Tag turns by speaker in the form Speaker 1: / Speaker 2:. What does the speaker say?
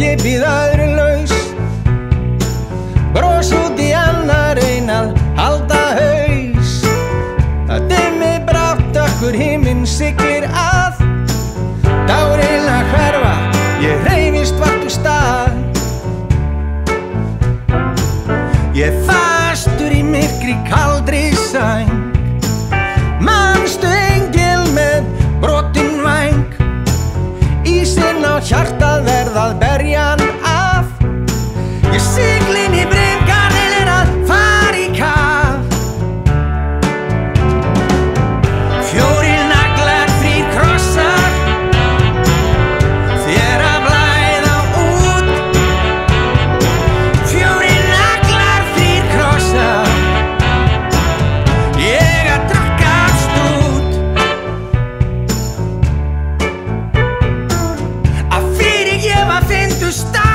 Speaker 1: ég bíð æðrulaus. Bros út í annar að halda haus. Það dimmi brátt, dökkur himinn siglir að. Dagurinn að hverfa, ég hreyfist vart úr stað. Ég fastur í myrkri kaldri sæng. Manstu engil með brotinn væng. Ísinn á hjartað verðað berja hann af. Ég sigl inn í brimgarðinn að fara í kaf. Fjórir naglar, 3 krossar, þér að blæða út. Fjórir naglar, 3 krossar, ég að drakka af stút. Að fyrirgefa finndu stað.